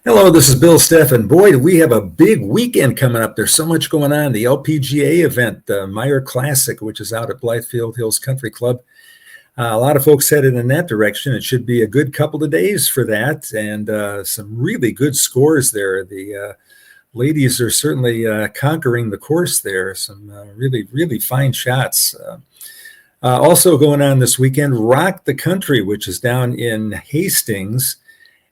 Hello, this is Bill Steffen. Boy, do we have a big weekend coming up. There's so much going on. The LPGA event, the Meyer Classic, which is out at Blythefield Hills Country Club. A lot of folks headed in that direction. It should be a good couple of days for that, and some really good scores there. The ladies are certainly conquering the course there. Some really, really fine shots. Also going on this weekend, Rock the Country, which is down in Hastings.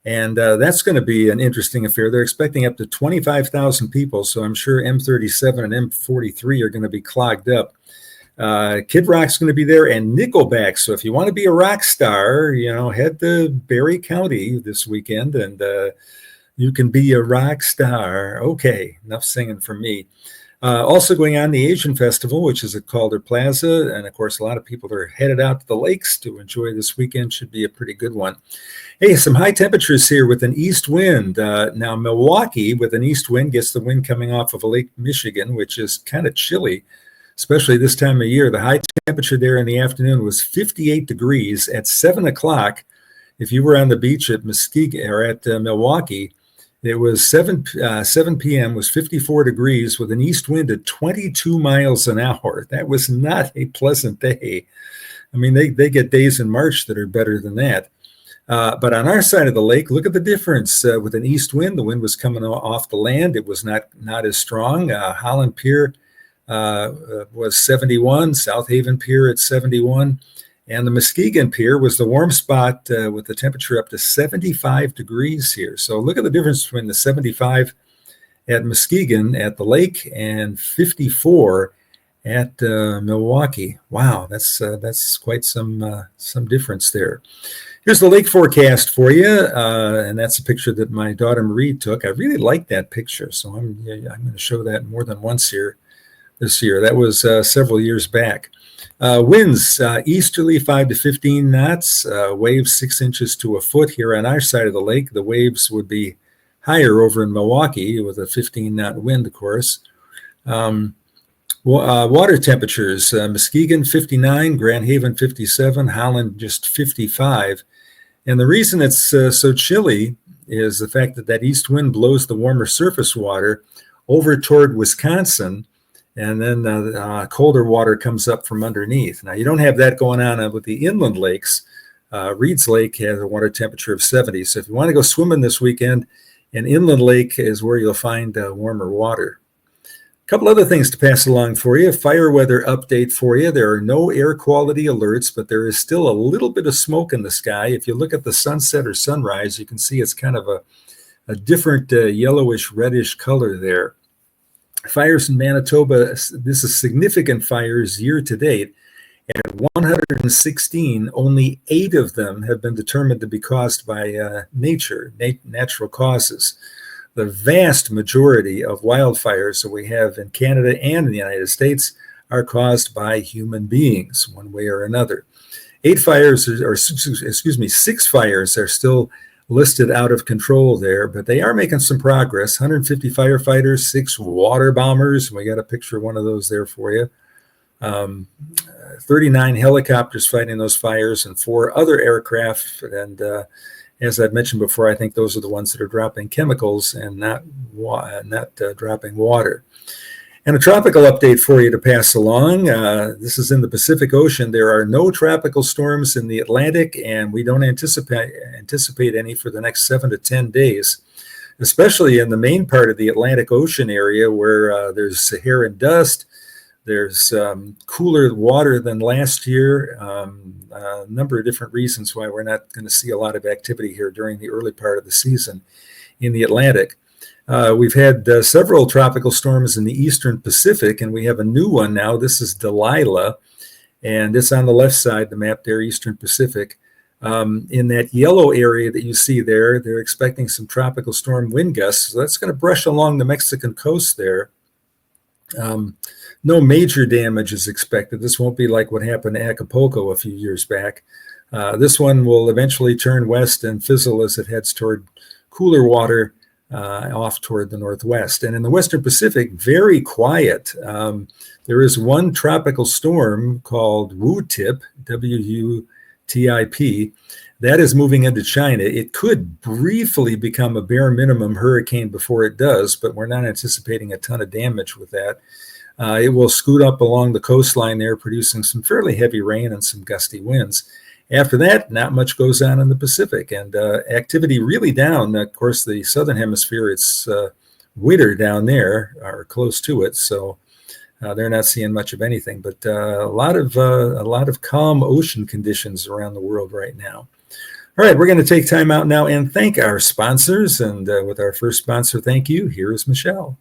And that's going to be an interesting affair. They're expecting up to 25,000 people, so I'm sure M37 and M43 are going to be clogged up. Kid Rock's going to be there, and Nickelback. So if you want to be a rock star, head to Berry County this weekend, and you can be a rock star. Okay, enough singing for me. Also going on, the Asian Festival, which is at Calder Plaza. And of course, a lot of people are headed out to the lakes to enjoy this weekend. Should be a pretty good one. Hey, some high temperatures here with an east wind. Now, Milwaukee with an east wind gets the wind coming off of Lake Michigan, which is kind of chilly, especially this time of year. The high temperature there in the afternoon was 58 degrees at 7 o'clock. If you were on the beach at Muskegon or at Milwaukee, it was 7 p.m. was 54 degrees with an east wind at 22 miles an hour. That was not a pleasant day. I mean, they get days in March that are better than that. But on our side of the lake, look at the difference. With an east wind, the wind was coming off the land. It was not as strong. Holland Pier was 71, South Haven Pier at 71. And the Muskegon Pier was the warm spot with the temperature up to 75 degrees here. So look at the difference between the 75 at Muskegon at the lake and 54 at Milwaukee. Wow, that's quite some difference there. Here's the lake forecast for you, and that's a picture that my daughter Marie took. I really like that picture, so I'm going to show that more than once here this year. That was several years back. Winds easterly 5 to 15 knots, waves 6 inches to a foot here on our side of the lake. The waves would be higher over in Milwaukee with a 15-knot wind, of course. Water temperatures, Muskegon 59, Grand Haven 57, Holland just 55. And the reason it's so chilly is the fact that east wind blows the warmer surface water over toward Wisconsin, and then colder water comes up from underneath. Now, you don't have that going on with the inland lakes. Reed's Lake has a water temperature of 70. So if you want to go swimming this weekend, an inland lake is where you'll find warmer water. A couple other things to pass along for you. Fire weather update for you. There are no air quality alerts, but there is still a little bit of smoke in the sky. If you look at the sunset or sunrise, you can see it's kind of a different yellowish, reddish color there. Fires in Manitoba, this is significant fires year to date. At 116, only 8 of them have been determined to be caused by natural causes. The vast majority of wildfires that we have in Canada and in the United States are caused by human beings, one way or another. 6 fires are still listed out of control there, but they are making some progress. 150 firefighters, 6 water bombers. We got a picture of one of those there for you. 39 helicopters fighting those fires and 4 other aircraft. And as I've mentioned before, I think those are the ones that are dropping chemicals and not dropping water. And a tropical update for you to pass along. This is in the Pacific Ocean. There are no tropical storms in the Atlantic, and we don't anticipate any for the next 7 to 10 days, especially in the main part of the Atlantic Ocean area where there's Saharan dust. There's cooler water than last year. A number of different reasons why we're not going to see a lot of activity here during the early part of the season in the Atlantic. We've had several tropical storms in the Eastern Pacific, and we have a new one now. This is Delilah, and it's on the left side, the map there, Eastern Pacific. In that yellow area that you see there, they're expecting some tropical storm wind gusts. So that's going to brush along the Mexican coast there. No major damage is expected. This won't be like what happened to Acapulco a few years back. This one will eventually turn west and fizzle as it heads toward cooler water off toward the northwest. And in the Western Pacific, very quiet. There is one tropical storm called WUTIP, WUTIP. That is moving into China. It could briefly become a bare minimum hurricane before it does, but we're not anticipating a ton of damage with that. It will scoot up along the coastline there, producing some fairly heavy rain and some gusty winds. After that, not much goes on in the Pacific, and activity really down. Of course, the southern hemisphere, it's winter down there, or close to it, so they're not seeing much of anything. But a lot of calm ocean conditions around the world right now. All right, we're going to take time out now and thank our sponsors. And with our first sponsor, thank you. Here is Michelle.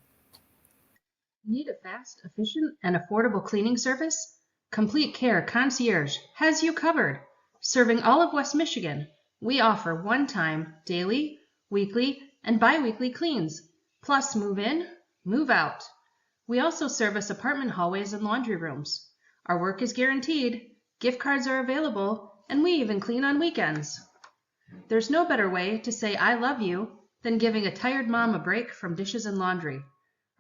Need a fast, efficient, and affordable cleaning service? Complete Care Concierge has you covered. Serving all of West Michigan, we offer one-time, daily, weekly, and bi-weekly cleans, plus move in, move out. We also service apartment hallways and laundry rooms. Our work is guaranteed, gift cards are available, and we even clean on weekends. There's no better way to say I love you than giving a tired mom a break from dishes and laundry.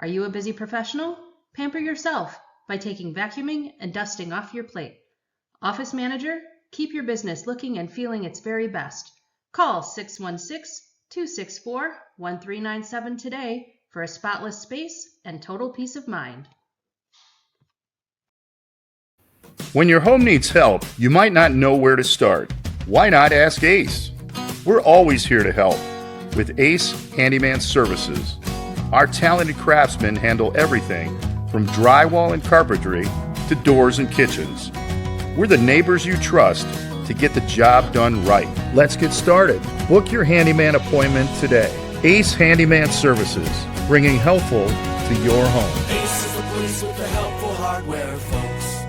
Are you a busy professional? Pamper yourself by taking vacuuming and dusting off your plate. Office manager, keep your business looking and feeling its very best. Call 616-264-1397 today for a spotless space and total peace of mind. When your home needs help, you might not know where to start. Why not ask Ace? We're always here to help with Ace Handyman Services. Our talented craftsmen handle everything from drywall and carpentry to doors and kitchens. We're the neighbors you trust to get the job done right. Let's get started. Book your handyman appointment today. Ace Handyman Services, bringing helpful to your home. Ace is the place with the helpful hardware, folks.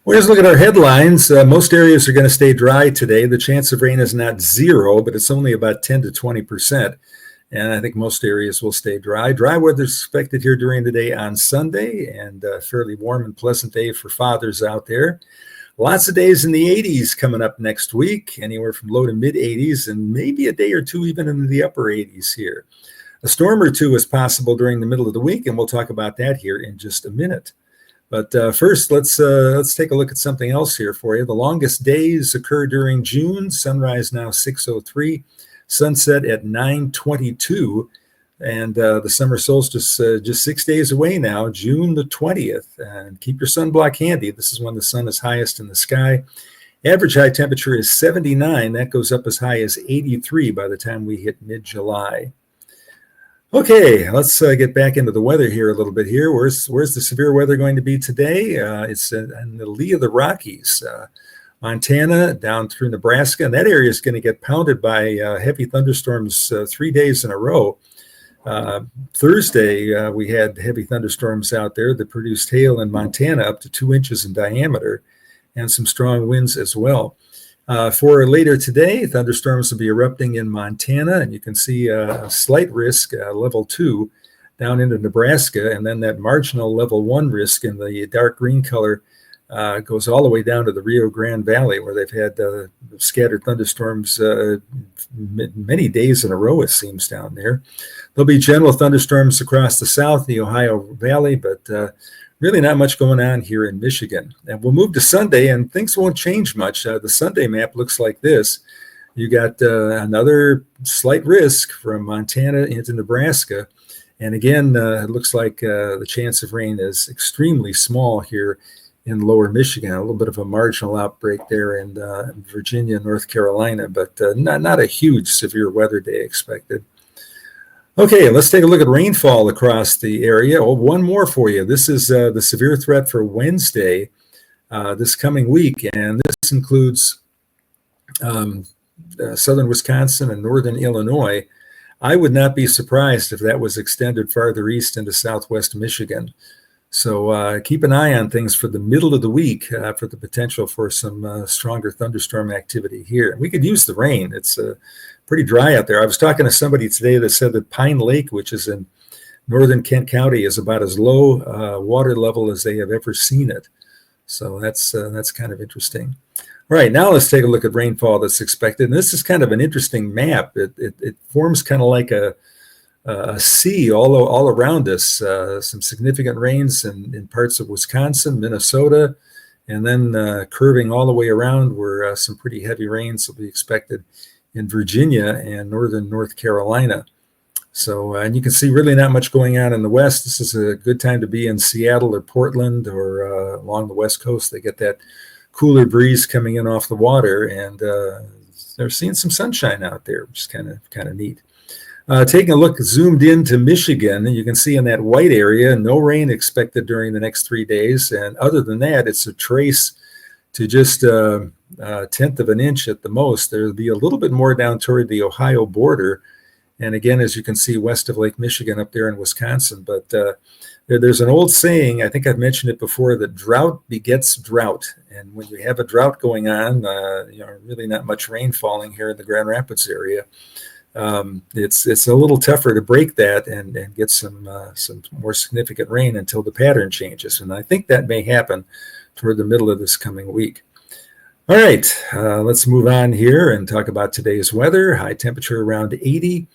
Well, let's look at our headlines. Most areas are going to stay dry today. The chance of rain is not zero, but it's only about 10 to 20%. And I think most areas will stay dry. Dry weather is expected here during the day on Sunday, and a fairly warm and pleasant day for fathers out there. Lots of days in the 80s coming up next week, anywhere from low to mid 80s, and maybe a day or two even in the upper 80s here. A storm or two is possible during the middle of the week, and we'll talk about that here in just a minute. But first, let's take a look at something else here for you. The longest days occur during June. Sunrise now 6:03, sunset at 9:22, and the summer solstice just 6 days away now, June the 20th. And keep your sunblock handy. This is when the sun is highest in the sky. Average high temperature is 79. That goes up as high as 83 by the time we hit mid-July. Okay, let's get back into the weather here a little bit here. Where's the severe weather going to be today? It's in the lee of the Rockies, Montana down through Nebraska, and that area is going to get pounded by heavy thunderstorms 3 days in a row. Thursday, we had heavy thunderstorms out there that produced hail in Montana up to 2 inches in diameter and some strong winds as well. For later today, thunderstorms will be erupting in Montana, and you can see a slight risk, level 2, down into Nebraska, and then that marginal level 1 risk in the dark green color goes all the way down to the Rio Grande Valley, where they've had scattered thunderstorms many days in a row, it seems, down there. There'll be general thunderstorms across the south, the Ohio Valley, but really not much going on here in Michigan. And we'll move to Sunday, and things won't change much. The Sunday map looks like this. You got another slight risk from Montana into Nebraska. And again, it looks like the chance of rain is extremely small here in lower Michigan. A little bit of a marginal outbreak there in Virginia, North Carolina, but not a huge severe weather day expected. Okay, let's take a look at rainfall across the area. Oh, one more for you. This is the severe threat for Wednesday, this coming week, and this includes southern Wisconsin and northern Illinois. I would not be surprised if that was extended farther east into southwest Michigan. So keep an eye on things for the middle of the week for the potential for some stronger thunderstorm activity here. We could use the rain. It's pretty dry out there. I was talking to somebody today that said that Pine Lake, which is in northern Kent County, is about as low water level as they have ever seen it. So that's kind of interesting. All right, now let's take a look at rainfall that's expected. And this is kind of an interesting map. It forms kind of like a sea all around us. Some significant rains in parts of Wisconsin, Minnesota, And then curving all the way around where some pretty heavy rains will be expected in Virginia and northern North Carolina. So, and you can see really not much going on in the west. This is a good time to be in Seattle or Portland or along the west coast. They get that cooler breeze coming in off the water, and they're seeing some sunshine out there, which is kind of neat. Taking a look zoomed into Michigan, you can see in that white area, no rain expected during the next 3 days. And other than that, it's a trace to just a tenth of an inch at the most. There'll be a little bit more down toward the Ohio border. And again, as you can see, west of Lake Michigan up there in Wisconsin. But there's an old saying, I think I've mentioned it before, that drought begets drought. And when you have a drought going on, really not much rain falling here in the Grand Rapids area, it's a little tougher to break that and get some more significant rain until the pattern changes. And I think that may happen toward the middle of this coming week. All right, let's move on here and talk about today's weather. High temperature around 80,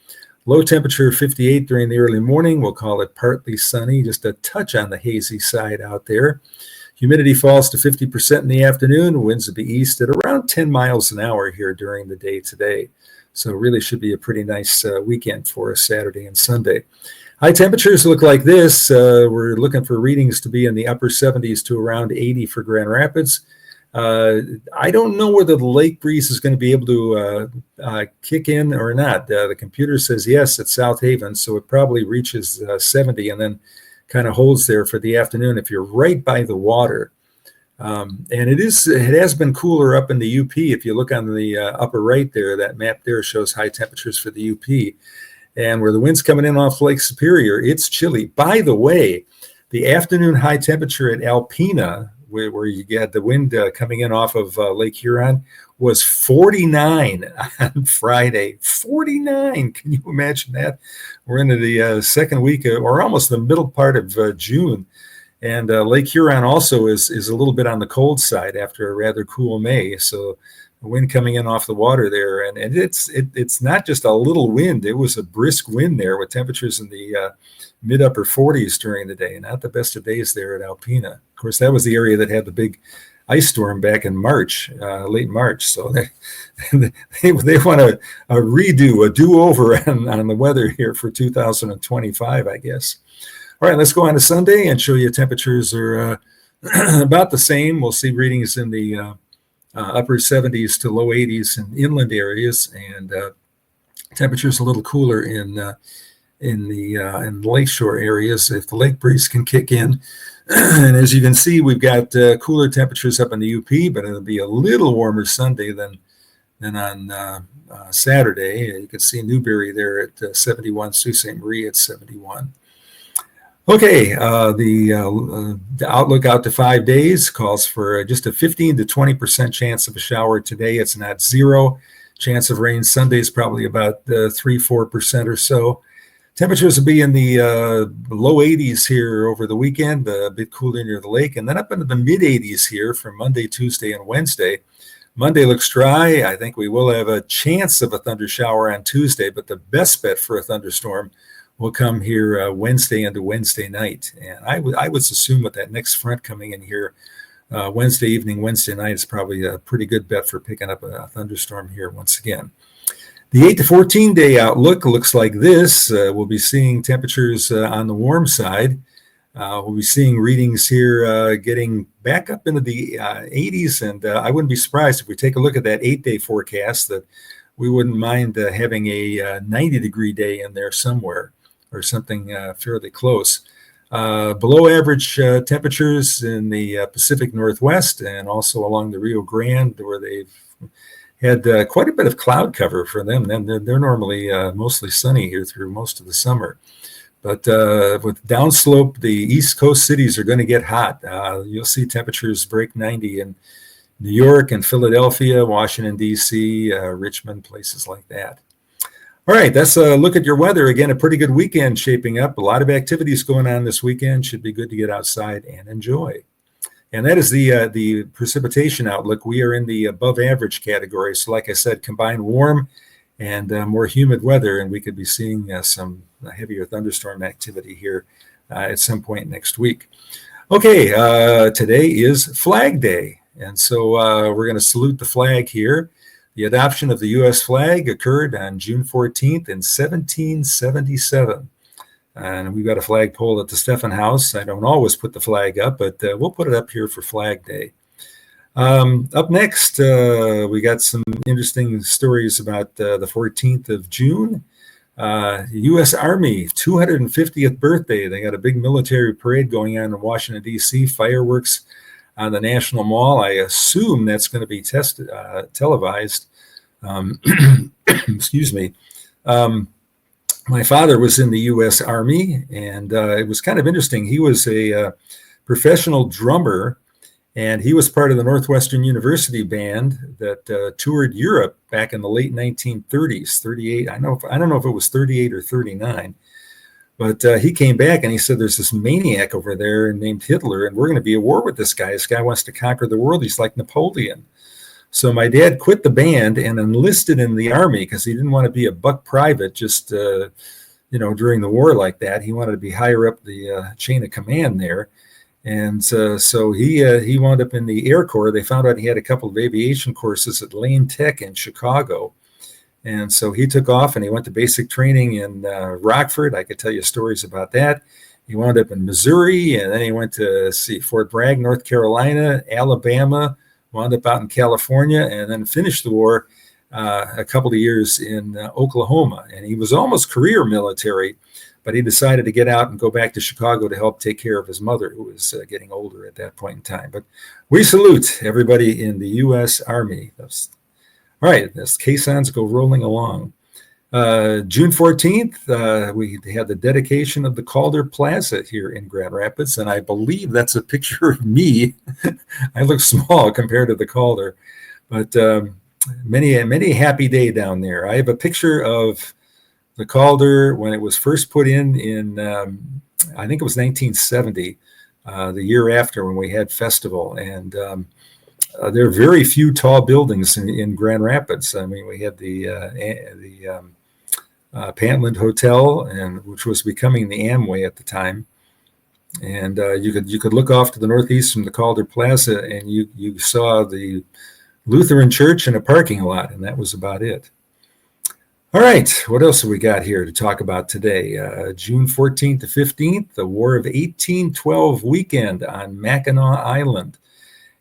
low temperature 58 during the early morning. We'll call it partly sunny, just a touch on the hazy side out there. Humidity falls to 50% in the afternoon. Winds will be east at around 10 miles an hour here during the day today. So really should be a pretty nice weekend for us, Saturday and Sunday. High temperatures look like this. We're looking for readings to be in the upper 70s to around 80 for Grand Rapids. I don't know whether the lake breeze is going to be able to kick in or not. The computer says yes at South Haven, so it probably reaches 70 and then kind of holds there for the afternoon if you're right by the water. And it has been cooler up in the UP. If you look on the upper right there, that map there shows high temperatures for the UP. And where the wind's coming in off Lake Superior, it's chilly. By the way, the afternoon high temperature at Alpena, where you get the wind coming in off of Lake Huron, was 49 on Friday. 49. Can you imagine that? We're into the second week or almost the middle part of June. And Lake Huron also is a little bit on the cold side after a rather cool May. So the wind coming in off the water there. And it's not just a little wind. It was a brisk wind there with temperatures in the mid-upper 40s during the day. Not the best of days there at Alpena. Of course, that was the area that had the big ice storm back in March, late March. So they want a redo, a do-over on the weather here for 2025, I guess. All right, let's go on to Sunday and show you temperatures are about the same. We'll see readings in the upper 70s to low 80s in inland areas, and temperatures a little cooler in the lakeshore areas if the lake breeze can kick in. And as you can see, we've got cooler temperatures up in the UP, but it'll be a little warmer Sunday than on Saturday. You can see Newberry there at 71, Sault Ste. Marie at 71. Okay, the outlook out to 5 days calls for just a 15 to 20% chance of a shower today. It's not zero. Chance of rain Sunday is probably about 3-4% or so. Temperatures will be in the low 80s here over the weekend, a bit cooler near the lake, and then up into the mid 80s here for Monday, Tuesday, and Wednesday. Monday looks dry. I think we will have a chance of a thunder shower on Tuesday, but the best bet for a thunderstorm will come here Wednesday into Wednesday night. And I would assume with that next front coming in here Wednesday evening, Wednesday night is probably a pretty good bet for picking up a thunderstorm here once again. The 8 to 14 day outlook looks like this. We'll be seeing temperatures on the warm side. We'll be seeing readings here getting back up into the 80s. And I wouldn't be surprised if we take a look at that 8-day forecast that we wouldn't mind having a 90-degree day in there somewhere, or something fairly close. Below average temperatures in the Pacific Northwest and also along the Rio Grande, where they've had quite a bit of cloud cover for them. Then they're normally mostly sunny here through most of the summer. But with downslope, the East Coast cities are going to get hot. You'll see temperatures break 90 in New York and Philadelphia, Washington, D.C., Richmond, places like that. All right, that's a look at your weather. Again, a pretty good weekend shaping up. A lot of activities going on this weekend. Should be good to get outside and enjoy. And that is the precipitation outlook. We are in the above average category. So like I said, combine warm and more humid weather, and we could be seeing some heavier thunderstorm activity here at some point next week. Okay, today is Flag Day, and so we're going to salute the flag here. The adoption of the U.S. flag occurred on June 14th in 1777. And we've got a flagpole at the Steffen house. I don't always put the flag up, but we'll put it up here for Flag Day. Up next, we got some interesting stories about the 14th of June. U.S. Army 250th birthday. They got a big military parade going on in Washington, D.C., fireworks on the National Mall. I assume that's going to be televised. Excuse me. My father was in the U.S. Army, and it was kind of interesting. He was a professional drummer, and he was part of the Northwestern University band that toured Europe back in the late 1930s, 38. I don't know if it was 38 or 39, but he came back and he said, "There's this maniac over there named Hitler, and we're going to be at war with this guy. This guy wants to conquer the world. He's like Napoleon." So my dad quit the band and enlisted in the Army because he didn't want to be a buck private just, during the war like that. He wanted to be higher up the chain of command there. And so he wound up in the Air Corps. They found out he had a couple of aviation courses at Lane Tech in Chicago. And so he took off and he went to basic training in Rockford. I could tell you stories about that. He wound up in Missouri, and then he went to Fort Bragg, North Carolina, Alabama, wound up out in California, and then finished the war a couple of years in Oklahoma. And he was almost career military, but he decided to get out and go back to Chicago to help take care of his mother, who was getting older at that point in time. But we salute everybody in the U.S. Army. All right, as caissons go rolling along. June 14th, we had the dedication of the Calder Plaza here in Grand Rapids, and I believe that's a picture of me. I look small compared to the Calder, but many happy day down there. I have a picture of the Calder when it was first put in I think it was 1970, the year after when we had festival, and there are very few tall buildings in Grand Rapids. I mean, we had the Pantland Hotel, which was becoming the Amway at the time, and you could look off to the northeast from the Calder Plaza, and you saw the Lutheran Church and a parking lot, and that was about it. All right, what else have we got here to talk about today? June 14th to 15th, the War of 1812 weekend on Mackinac Island.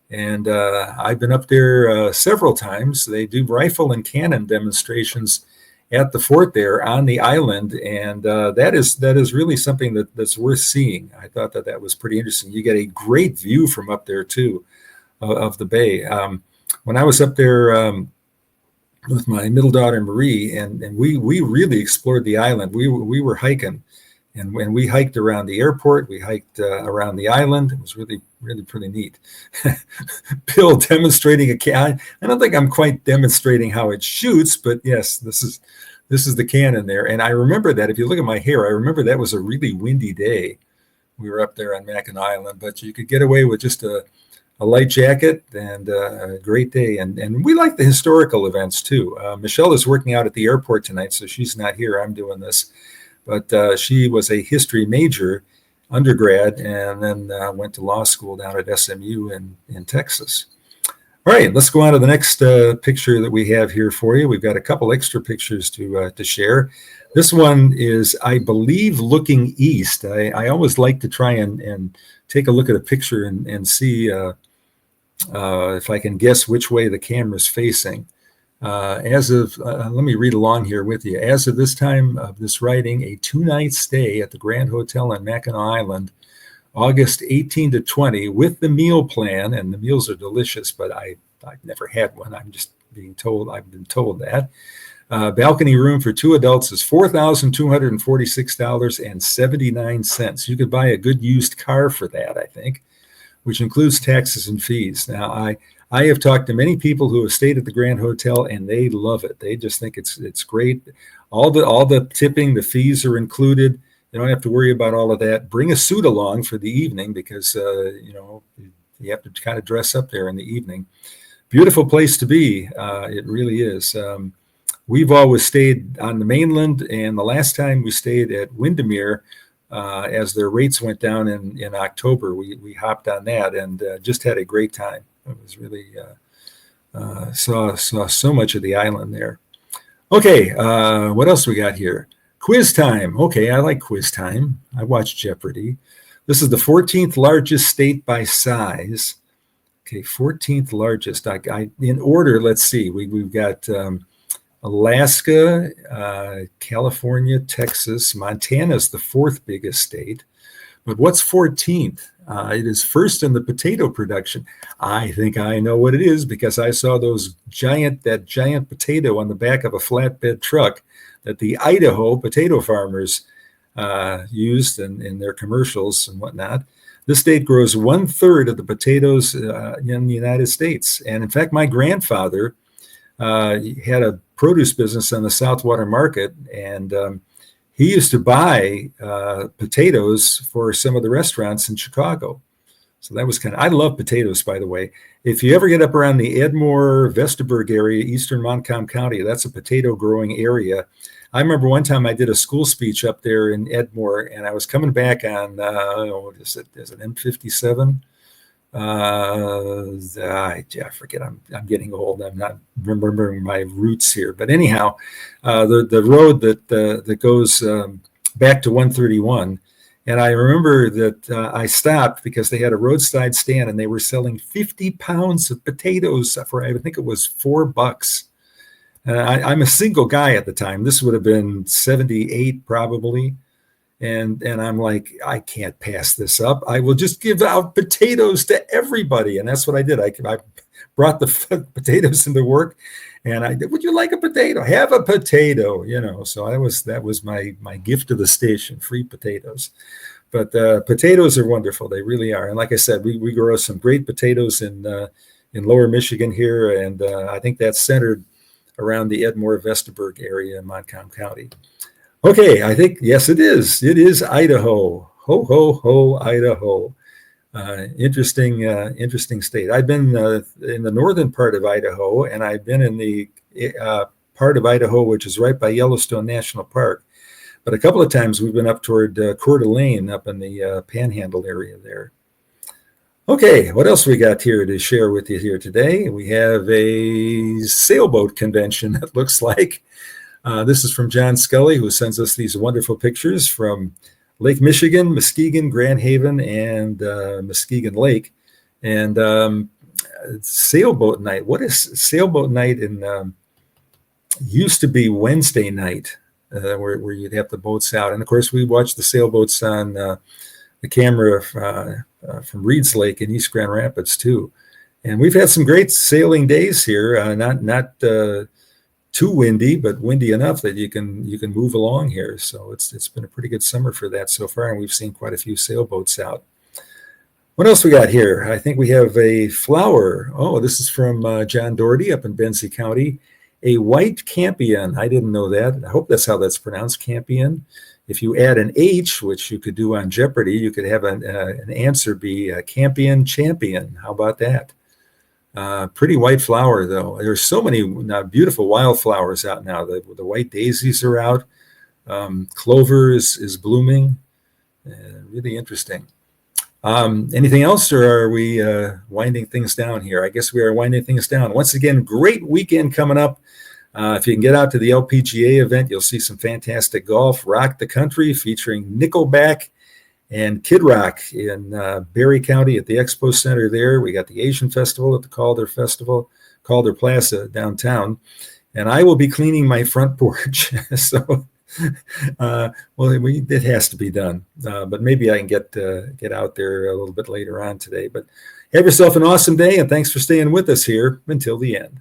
And I've been up there several times. They do rifle and cannon demonstrations at the fort there on the island, and that is really something that's worth seeing. I thought that was pretty interesting. You get a great view from up there too, of the bay. When I was up there with my middle daughter Marie, and we really explored the island. We were hiking, and when we hiked around the airport, we hiked around the island. It was really pretty neat. Bill demonstrating a cannon. I don't think I'm quite demonstrating how it shoots, but yes, this is the cannon there. And I remember that if you look at my hair, I remember that was a really windy day. We were up there on Mackinac Island, but you could get away with just a light jacket and a great day. And we like the historical events too. Michelle is working out at the airport tonight, so she's not here. I'm doing this. But she was a history major undergrad, and then went to law school down at SMU in Texas. All right, let's go on to the next picture that we have here for you. We've got a couple extra pictures to share. This one is, I believe, looking east. I always like to try and take a look at a picture and see if I can guess which way the camera's facing. Let me read along here with you. As of this time of this writing, a 2-night stay at the Grand Hotel on Mackinac Island, August 18 to 20, with the meal plan, and the meals are delicious, but I've never had one. I've been told that. Balcony room for 2 adults is $4,246.79. You could buy a good used car for that, I think, which includes taxes and fees. Now, I have talked to many people who have stayed at the Grand Hotel, and they love it. They just think it's great. All the tipping, the fees are included. You don't have to worry about all of that. Bring a suit along for the evening because you have to kind of dress up there in the evening. Beautiful place to be. It really is. We've always stayed on the mainland, and the last time we stayed at Windermere, as their rates went down in October. We hopped on that and just had a great time. It was really saw so much of the island there. Okay, what else we got here? Quiz time. Okay, I like quiz time. I watch Jeopardy. This is the 14th largest state by size. Okay, 14th largest. In order, let's see. We've got Alaska, California, Texas. Montana is the fourth biggest state. But what's 14th? It is first in the potato production. I think I know what it is because I saw that giant potato on the back of a flatbed truck that the Idaho potato farmers used in their commercials and whatnot. This state grows 1/3 of the potatoes in the United States. And in fact, my grandfather had a produce business on the Southwater Market, and he used to buy potatoes for some of the restaurants in Chicago. So that was I love potatoes, by the way. If you ever get up around the Edmore, Vestaburg area, eastern Montcalm County, that's a potato growing area. I remember one time I did a school speech up there in Edmore, and I was coming back on, what is it M57? I forget. I'm getting old. I'm not remembering my roots here. But anyhow, the road that goes back to 131, and I remember that I stopped because they had a roadside stand and they were selling 50 pounds of potatoes for, I think it was $4. I'm a single guy at the time. This would have been 78 probably. And I'm like, I can't pass this up. I will just give out potatoes to everybody. And that's what I did. I brought the potatoes into work, and I did, would you like a potato? Have a potato, So that was my gift to the station, free potatoes. But potatoes are wonderful. They really are. And like I said, we grow some great potatoes in Lower Michigan here. And I think that's centered around the Edmore, Vestaburg area in Montcalm County. Okay, I think, yes, it is. It is Idaho. Ho, ho, ho, Idaho. Interesting state. I've been in the northern part of Idaho, and I've been in the part of Idaho which is right by Yellowstone National Park. But a couple of times we've been up toward Coeur d'Alene, up in the Panhandle area there. Okay, what else we got here to share with you here today? We have a sailboat convention, it looks like. This is from John Scully, who sends us these wonderful pictures from Lake Michigan, Muskegon, Grand Haven, and Muskegon Lake. And sailboat night. What is sailboat night? Used to be Wednesday night, where you'd have the boats out. And of course, we watched the sailboats on the camera from Reed's Lake in East Grand Rapids too. And we've had some great sailing days here. Not too windy, but windy enough that you can move along here. So it's been a pretty good summer for that so far, and we've seen quite a few sailboats out. What else we got here? I think we have a flower. Oh, this is from John Doherty up in Benzie County. A white campion. I didn't know that. I hope that's how that's pronounced, campion. If you add an H, which you could do on Jeopardy, you could have an answer be campion champion. How about that? Pretty white flower, though. There's so many beautiful wildflowers out now. The white daisies are out. Clover is blooming. Really interesting. Anything else, or are we winding things down here? I guess we are winding things down. Once again, great weekend coming up. If you can get out to the LPGA event, you'll see some fantastic golf. Rock the Country featuring Nickelback and Kid Rock in Berry County at the Expo Center there. We got the Asian Festival at the Calder Plaza downtown. And I will be cleaning my front porch. So, it has to be done. But maybe I can get out there a little bit later on today. But have yourself an awesome day, and thanks for staying with us here until the end.